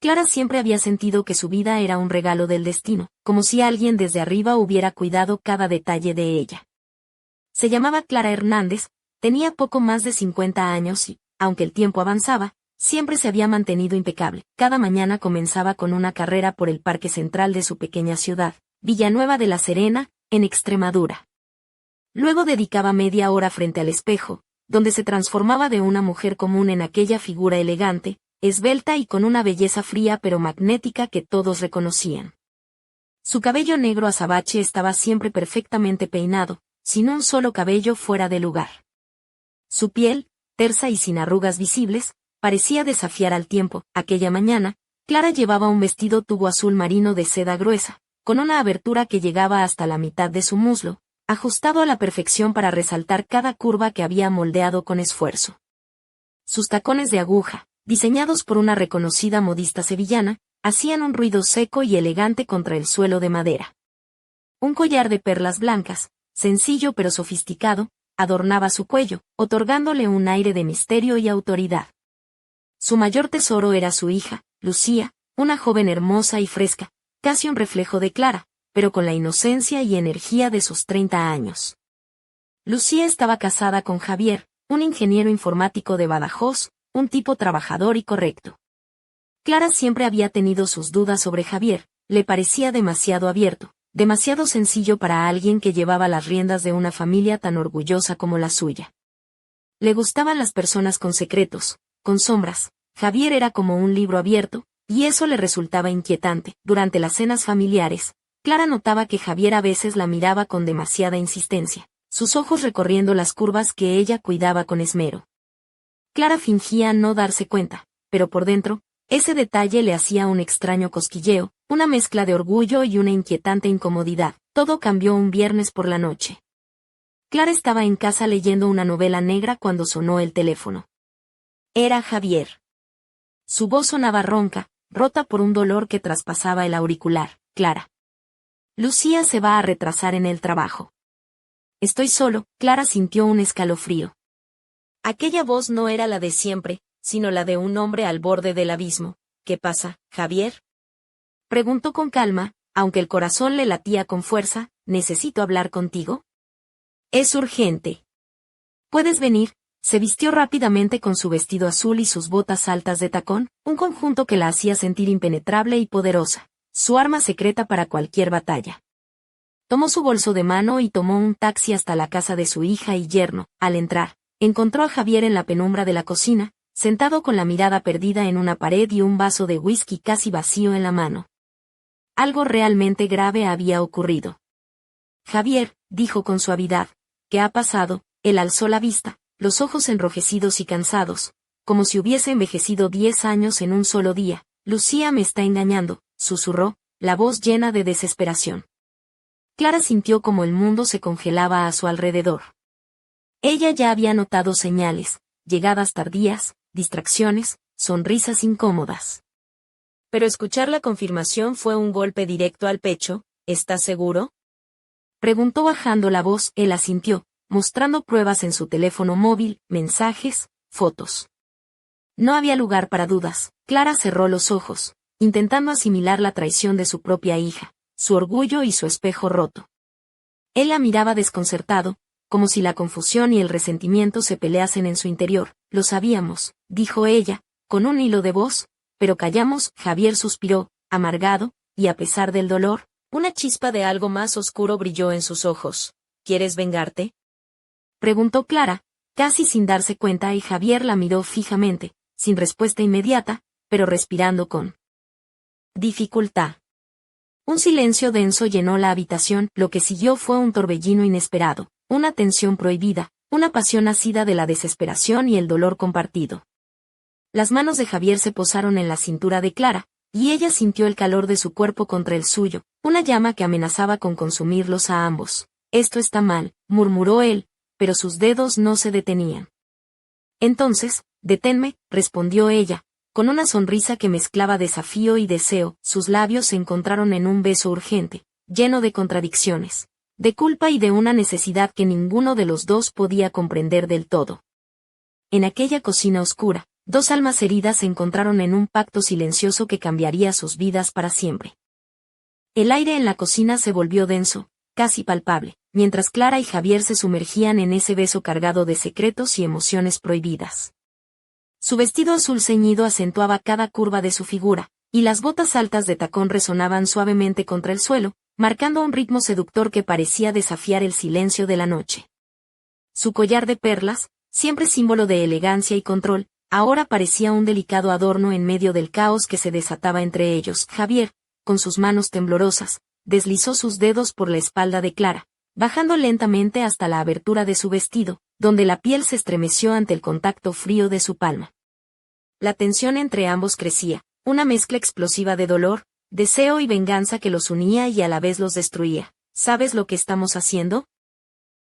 Clara siempre había sentido que su vida era un regalo del destino, como si alguien desde arriba hubiera cuidado cada detalle de ella. Se llamaba Clara Hernández, tenía poco más de 50 años y, aunque el tiempo avanzaba, siempre se había mantenido impecable. Cada mañana comenzaba con una carrera por el parque central de su pequeña ciudad, Villanueva de la Serena, en Extremadura. Luego dedicaba media hora frente al espejo, donde se transformaba de una mujer común en aquella figura elegante, esbelta y con una belleza fría pero magnética que todos reconocían. Su cabello negro azabache estaba siempre perfectamente peinado, sin un solo cabello fuera de lugar. Su piel, tersa y sin arrugas visibles, parecía desafiar al tiempo. Aquella mañana, Clara llevaba un vestido tubo azul marino de seda gruesa, con una abertura que llegaba hasta la mitad de su muslo, ajustado a la perfección para resaltar cada curva que había moldeado con esfuerzo. Sus tacones de aguja, diseñados por una reconocida modista sevillana, hacían un ruido seco y elegante contra el suelo de madera. Un collar de perlas blancas, sencillo pero sofisticado, adornaba su cuello, otorgándole un aire de misterio y autoridad. Su mayor tesoro era su hija, Lucía, una joven hermosa y fresca, casi un reflejo de Clara, pero con la inocencia y energía de sus 30 años. Lucía estaba casada con Javier, un ingeniero informático de Badajoz, un tipo trabajador y correcto. Clara siempre había tenido sus dudas sobre Javier, le parecía demasiado abierto, demasiado sencillo para alguien que llevaba las riendas de una familia tan orgullosa como la suya. Le gustaban las personas con secretos, con sombras. Javier era como un libro abierto, y eso le resultaba inquietante. Durante las cenas familiares, Clara notaba que Javier a veces la miraba con demasiada insistencia, sus ojos recorriendo las curvas que ella cuidaba con esmero. Clara fingía no darse cuenta, pero por dentro, ese detalle le hacía un extraño cosquilleo, una mezcla de orgullo y una inquietante incomodidad. Todo cambió un viernes por la noche. Clara estaba en casa leyendo una novela negra cuando sonó el teléfono. Era Javier. Su voz sonaba ronca, rota por un dolor que traspasaba el auricular. Clara. Lucía se va a retrasar en el trabajo. Estoy solo. Clara sintió un escalofrío. Aquella voz no era la de siempre, sino la de un hombre al borde del abismo. ¿Qué pasa, Javier? Preguntó con calma, aunque el corazón le latía con fuerza. ¿Necesito hablar contigo? Es urgente. ¿Puedes venir? Se vistió rápidamente con su vestido azul y sus botas altas de tacón, un conjunto que la hacía sentir impenetrable y poderosa, su arma secreta para cualquier batalla. Tomó su bolso de mano y tomó un taxi hasta la casa de su hija y yerno. Al entrar, encontró a Javier en la penumbra de la cocina, sentado con la mirada perdida en una pared y un vaso de whisky casi vacío en la mano. Algo realmente grave había ocurrido. Javier, dijo con suavidad, ¿qué ha pasado? Él alzó la vista, los ojos enrojecidos y cansados, como si hubiese envejecido 10 años en un solo día. Lucía me está engañando, susurró, la voz llena de desesperación. Clara sintió como el mundo se congelaba a su alrededor. Ella ya había notado señales, llegadas tardías, distracciones, sonrisas incómodas. Pero escuchar la confirmación fue un golpe directo al pecho. ¿Estás seguro? Preguntó bajando la voz. Él asintió, mostrando pruebas en su teléfono móvil, mensajes, fotos. No había lugar para dudas. Clara cerró los ojos, intentando asimilar la traición de su propia hija, su orgullo y su espejo roto. Él la miraba desconcertado, como si la confusión y el resentimiento se peleasen en su interior. Lo sabíamos, dijo ella, con un hilo de voz, pero callamos. Javier suspiró, amargado, y a pesar del dolor, una chispa de algo más oscuro brilló en sus ojos. ¿Quieres vengarte? Preguntó Clara, casi sin darse cuenta, y Javier la miró fijamente, sin respuesta inmediata, pero respirando con dificultad. Un silencio denso llenó la habitación. Lo que siguió fue un torbellino inesperado, una tensión prohibida, una pasión nacida de la desesperación y el dolor compartido. Las manos de Javier se posaron en la cintura de Clara, y ella sintió el calor de su cuerpo contra el suyo, una llama que amenazaba con consumirlos a ambos. Esto está mal, murmuró él, pero sus dedos no se detenían. Entonces, deténme, respondió ella, con una sonrisa que mezclaba desafío y deseo. Sus labios se encontraron en un beso urgente, lleno de contradicciones, de culpa y de una necesidad que ninguno de los dos podía comprender del todo. En aquella cocina oscura, Dos almas heridas se encontraron en un pacto silencioso que cambiaría sus vidas para siempre. El aire en la cocina se volvió denso, casi palpable, mientras Clara y Javier se sumergían en ese beso cargado de secretos y emociones prohibidas. Su vestido azul ceñido acentuaba cada curva de su figura, y las botas altas de tacón resonaban suavemente contra el suelo, marcando un ritmo seductor que parecía desafiar el silencio de la noche. Su collar de perlas, siempre símbolo de elegancia y control, ahora parecía un delicado adorno en medio del caos que se desataba entre ellos. Javier, con sus manos temblorosas, deslizó sus dedos por la espalda de Clara, bajando lentamente hasta la abertura de su vestido, donde la piel se estremeció ante el contacto frío de su palma. La tensión entre ambos crecía, una mezcla explosiva de dolor, deseo y venganza que los unía y a la vez los destruía. ¿Sabes lo que estamos haciendo?,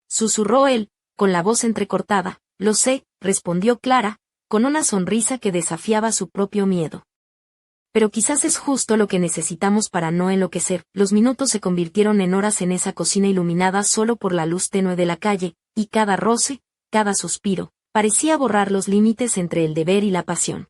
susurró él, con la voz entrecortada. Lo sé, respondió Clara, con una sonrisa que desafiaba su propio miedo. Pero quizás es justo lo que necesitamos para no enloquecer. Los minutos se convirtieron en horas en esa cocina iluminada solo por la luz tenue de la calle, y cada roce, cada suspiro, parecía borrar los límites entre el deber y la pasión.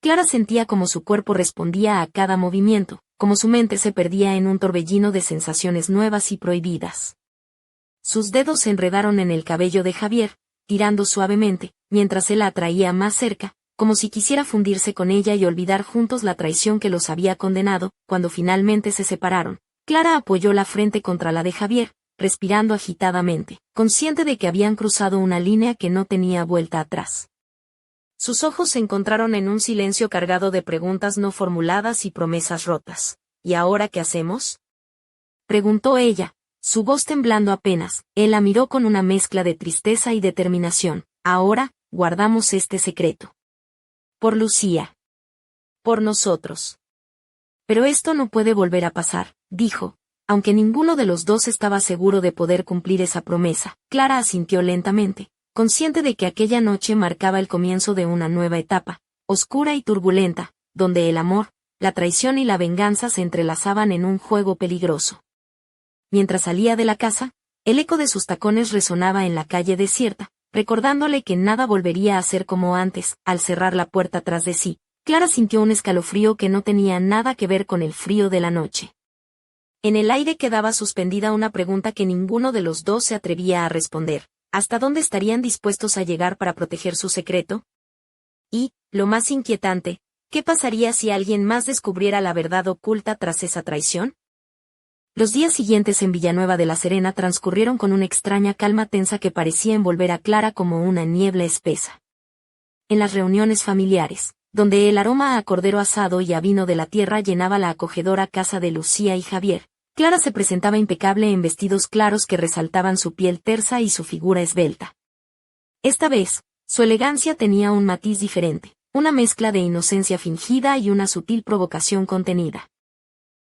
Clara sentía como su cuerpo respondía a cada movimiento, como su mente se perdía en un torbellino de sensaciones nuevas y prohibidas. Sus dedos se enredaron en el cabello de Javier, tirando suavemente, mientras él la atraía más cerca, como si quisiera fundirse con ella y olvidar juntos la traición que los había condenado. Cuando finalmente se separaron, Clara apoyó la frente contra la de Javier, respirando agitadamente, consciente de que habían cruzado una línea que no tenía vuelta atrás. Sus ojos se encontraron en un silencio cargado de preguntas no formuladas y promesas rotas. ¿Y ahora qué hacemos?, preguntó ella, su voz temblando apenas. Él la miró con una mezcla de tristeza y determinación. Ahora, guardamos este secreto. Por Lucía. Por nosotros. Pero esto no puede volver a pasar, dijo, aunque ninguno de los dos estaba seguro de poder cumplir esa promesa. Clara asintió lentamente, consciente de que aquella noche marcaba el comienzo de una nueva etapa, oscura y turbulenta, donde el amor, la traición y la venganza se entrelazaban en un juego peligroso. Mientras salía de la casa, el eco de sus tacones resonaba en la calle desierta, recordándole que nada volvería a ser como antes. Al cerrar la puerta tras de sí, Clara sintió un escalofrío que no tenía nada que ver con el frío de la noche. En el aire quedaba suspendida una pregunta que ninguno de los dos se atrevía a responder. ¿Hasta dónde estarían dispuestos a llegar para proteger su secreto? Y, lo más inquietante, ¿qué pasaría si alguien más descubriera la verdad oculta tras esa traición? Los días siguientes en Villanueva de la Serena transcurrieron con una extraña calma tensa que parecía envolver a Clara como una niebla espesa. En las reuniones familiares, donde el aroma a cordero asado y a vino de la tierra llenaba la acogedora casa de Lucía y Javier, Clara se presentaba impecable en vestidos claros que resaltaban su piel tersa y su figura esbelta. Esta vez, su elegancia tenía un matiz diferente, una mezcla de inocencia fingida y una sutil provocación contenida.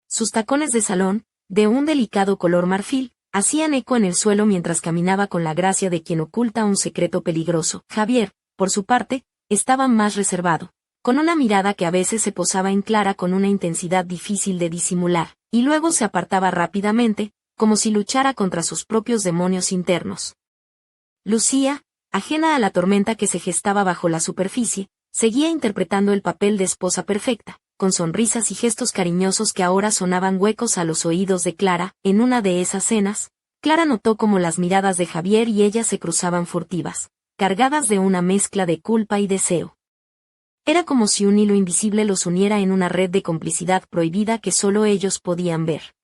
Sus tacones de salón, de un delicado color marfil, hacían eco en el suelo mientras caminaba con la gracia de quien oculta un secreto peligroso. Javier, por su parte, estaba más reservado, con una mirada que a veces se posaba en Clara con una intensidad difícil de disimular, y luego se apartaba rápidamente, como si luchara contra sus propios demonios internos. Lucía, ajena a la tormenta que se gestaba bajo la superficie, seguía interpretando el papel de esposa perfecta, con sonrisas y gestos cariñosos que ahora sonaban huecos a los oídos de Clara. En una de esas cenas, Clara notó cómo las miradas de Javier y ella se cruzaban furtivas, cargadas de una mezcla de culpa y deseo. Era como si un hilo invisible los uniera en una red de complicidad prohibida que solo ellos podían ver.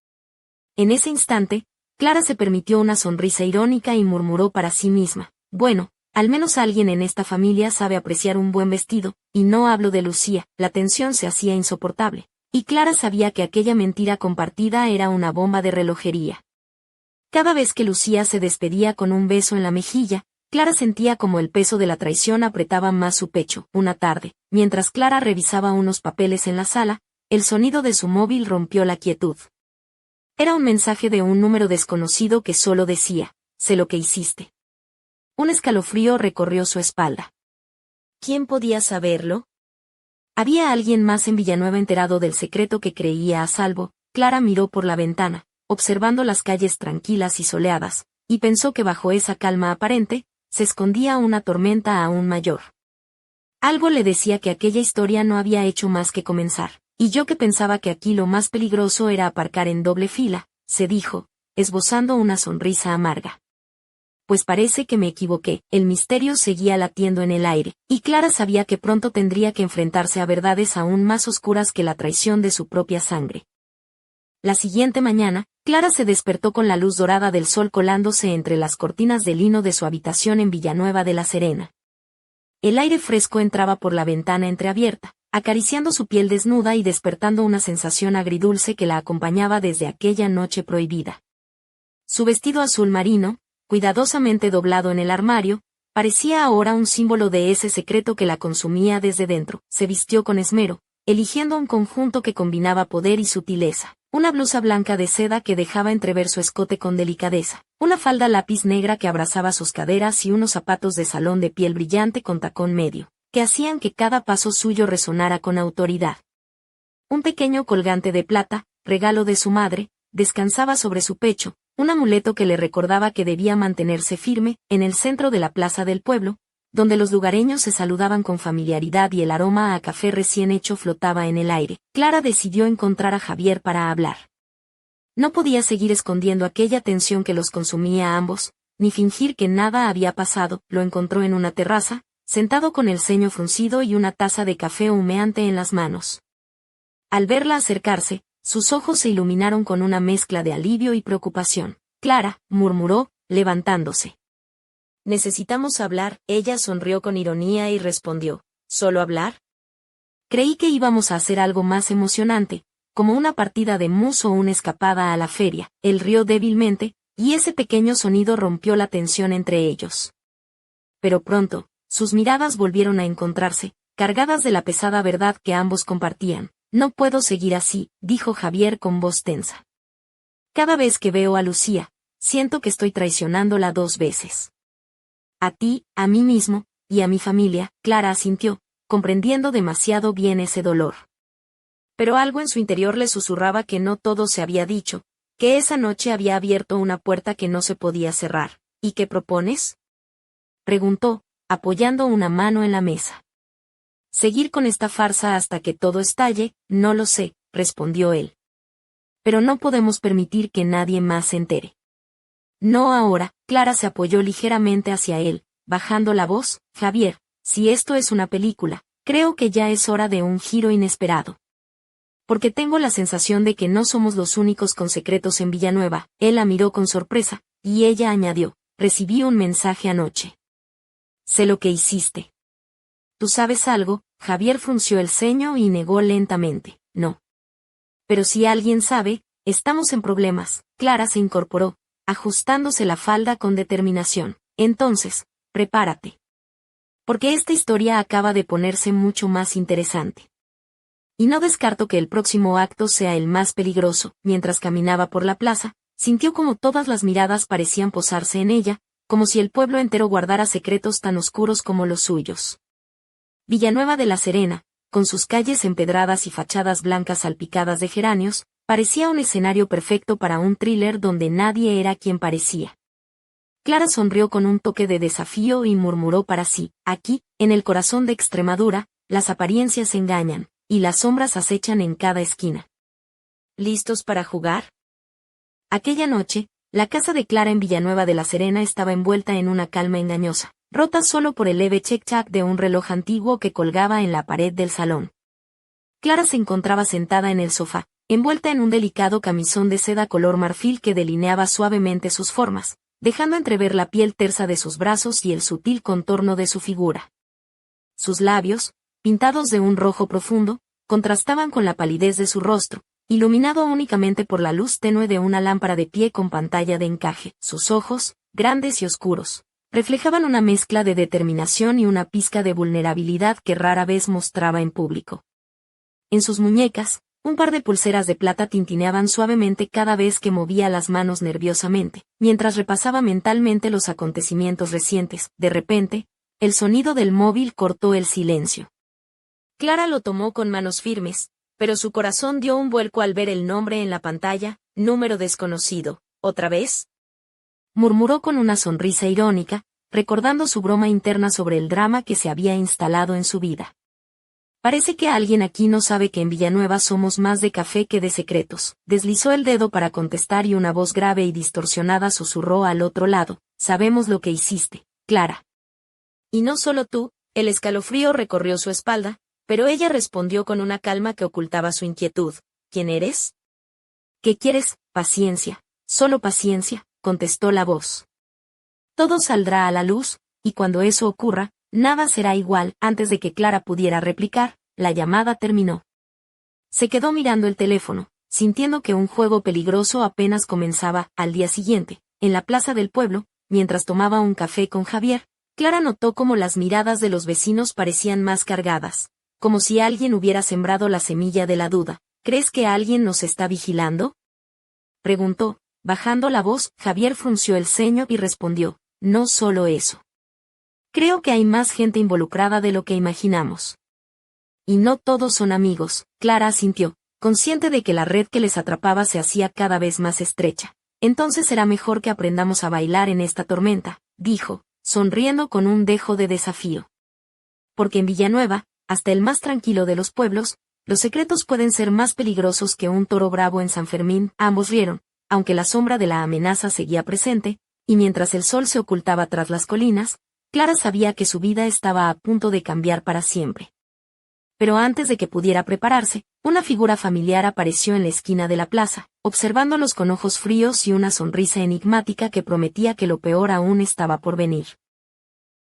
En ese instante, Clara se permitió una sonrisa irónica y murmuró para sí misma: bueno, al menos alguien en esta familia sabe apreciar un buen vestido, y no hablo de Lucía. La tensión se hacía insoportable, y Clara sabía que aquella mentira compartida era una bomba de relojería. Cada vez que Lucía se despedía con un beso en la mejilla, Clara sentía como el peso de la traición apretaba más su pecho. Una tarde, mientras Clara revisaba unos papeles en la sala, el sonido de su móvil rompió la quietud. Era un mensaje de un número desconocido que solo decía: sé lo que hiciste. Un escalofrío recorrió su espalda. ¿Quién podía saberlo? ¿Había alguien más en Villanueva enterado del secreto que creía a salvo? Clara miró por la ventana, observando las calles tranquilas y soleadas, y pensó que bajo esa calma aparente, se escondía una tormenta aún mayor. Algo le decía que aquella historia no había hecho más que comenzar, y yo que pensaba que aquí lo más peligroso era aparcar en doble fila, se dijo, esbozando una sonrisa amarga. Pues parece que me equivoqué, el misterio seguía latiendo en el aire, y Clara sabía que pronto tendría que enfrentarse a verdades aún más oscuras que la traición de su propia sangre. La siguiente mañana, Clara se despertó con la luz dorada del sol colándose entre las cortinas de lino de su habitación en Villanueva de la Serena. El aire fresco entraba por la ventana entreabierta, acariciando su piel desnuda y despertando una sensación agridulce que la acompañaba desde aquella noche prohibida. Su vestido azul marino, cuidadosamente doblado en el armario, parecía ahora un símbolo de ese secreto que la consumía desde dentro. Se vistió con esmero, eligiendo un conjunto que combinaba poder y sutileza. Una blusa blanca de seda que dejaba entrever su escote con delicadeza, una falda lápiz negra que abrazaba sus caderas y unos zapatos de salón de piel brillante con tacón medio, que hacían que cada paso suyo resonara con autoridad. Un pequeño colgante de plata, regalo de su madre, descansaba sobre su pecho, un amuleto que le recordaba que debía mantenerse firme, en el centro de la plaza del pueblo, donde los lugareños se saludaban con familiaridad y el aroma a café recién hecho flotaba en el aire. Clara decidió encontrar a Javier para hablar. No podía seguir escondiendo aquella tensión que los consumía a ambos, ni fingir que nada había pasado. Lo encontró en una terraza, sentado con el ceño fruncido y una taza de café humeante en las manos. Al verla acercarse, sus ojos se iluminaron con una mezcla de alivio y preocupación. Clara, murmuró, levantándose. Necesitamos hablar. Ella sonrió con ironía y respondió, ¿solo hablar? Creí que íbamos a hacer algo más emocionante, como una partida de mus o una escapada a la feria. Él rió débilmente, y ese pequeño sonido rompió la tensión entre ellos. Pero pronto, sus miradas volvieron a encontrarse, cargadas de la pesada verdad que ambos compartían. No puedo seguir así, dijo Javier con voz tensa. Cada vez que veo a Lucía, siento que estoy traicionándola 2 veces. A ti, a mí mismo, y a mi familia. Clara asintió, comprendiendo demasiado bien ese dolor. Pero algo en su interior le susurraba que no todo se había dicho, que esa noche había abierto una puerta que no se podía cerrar. ¿Y qué propones? Preguntó, apoyando una mano en la mesa. Seguir con esta farsa hasta que todo estalle, no lo sé, respondió él. Pero no podemos permitir que nadie más se entere. No ahora. Clara se apoyó ligeramente hacia él, bajando la voz. Javier, si esto es una película, creo que ya es hora de un giro inesperado. Porque tengo la sensación de que no somos los únicos con secretos en Villanueva. Él la miró con sorpresa, y ella añadió, recibí un mensaje anoche. Sé lo que hiciste. ¿Tú sabes algo? Javier frunció el ceño y negó lentamente, no. Pero si alguien sabe, estamos en problemas. Clara se incorporó, ajustándose la falda con determinación. Entonces, prepárate. Porque esta historia acaba de ponerse mucho más interesante. Y no descarto que el próximo acto sea el más peligroso. Mientras caminaba por la plaza, sintió como todas las miradas parecían posarse en ella, como si el pueblo entero guardara secretos tan oscuros como los suyos. Villanueva de la Serena, con sus calles empedradas y fachadas blancas salpicadas de geranios, parecía un escenario perfecto para un thriller donde nadie era quien parecía. Clara sonrió con un toque de desafío y murmuró para sí, aquí, en el corazón de Extremadura, las apariencias engañan, y las sombras acechan en cada esquina. ¿Listos para jugar? Aquella noche, la casa de Clara en Villanueva de la Serena estaba envuelta en una calma engañosa, rota solo por el leve check-chac de un reloj antiguo que colgaba en la pared del salón. Clara se encontraba sentada en el sofá, envuelta en un delicado camisón de seda color marfil que delineaba suavemente sus formas, dejando entrever la piel tersa de sus brazos y el sutil contorno de su figura. Sus labios, pintados de un rojo profundo, contrastaban con la palidez de su rostro, iluminado únicamente por la luz tenue de una lámpara de pie con pantalla de encaje. Sus ojos, grandes y oscuros, reflejaban una mezcla de determinación y una pizca de vulnerabilidad que rara vez mostraba en público. En sus muñecas, un par de pulseras de plata tintineaban suavemente cada vez que movía las manos nerviosamente, mientras repasaba mentalmente los acontecimientos recientes. De repente, el sonido del móvil cortó el silencio. Clara lo tomó con manos firmes, pero su corazón dio un vuelco al ver el nombre en la pantalla, número desconocido. ¿Otra vez? Murmuró con una sonrisa irónica, recordando su broma interna sobre el drama que se había instalado en su vida. Parece que alguien aquí no sabe que en Villanueva somos más de café que de secretos. Deslizó el dedo para contestar y una voz grave y distorsionada susurró al otro lado: sabemos lo que hiciste, Clara. Y no solo tú. El escalofrío recorrió su espalda, pero ella respondió con una calma que ocultaba su inquietud: ¿quién eres? ¿Qué quieres? Paciencia, solo paciencia, contestó la voz. Todo saldrá a la luz, y cuando eso ocurra, nada será igual. Antes de que Clara pudiera replicar, la llamada terminó. Se quedó mirando el teléfono, sintiendo que un juego peligroso apenas comenzaba. Al día siguiente, en la plaza del pueblo, mientras tomaba un café con Javier, Clara notó cómo las miradas de los vecinos parecían más cargadas, como si alguien hubiera sembrado la semilla de la duda. ¿Crees que alguien nos está vigilando?, preguntó, bajando la voz. Javier frunció el ceño y respondió: no solo eso. Creo que hay más gente involucrada de lo que imaginamos. Y no todos son amigos. Clara asintió, consciente de que la red que les atrapaba se hacía cada vez más estrecha. Entonces será mejor que aprendamos a bailar en esta tormenta, dijo, sonriendo con un dejo de desafío. Porque en Villanueva, hasta el más tranquilo de los pueblos, los secretos pueden ser más peligrosos que un toro bravo en San Fermín. Ambos rieron, aunque la sombra de la amenaza seguía presente, y mientras el sol se ocultaba tras las colinas, Clara sabía que su vida estaba a punto de cambiar para siempre. Pero antes de que pudiera prepararse, una figura familiar apareció en la esquina de la plaza, observándolos con ojos fríos y una sonrisa enigmática que prometía que lo peor aún estaba por venir.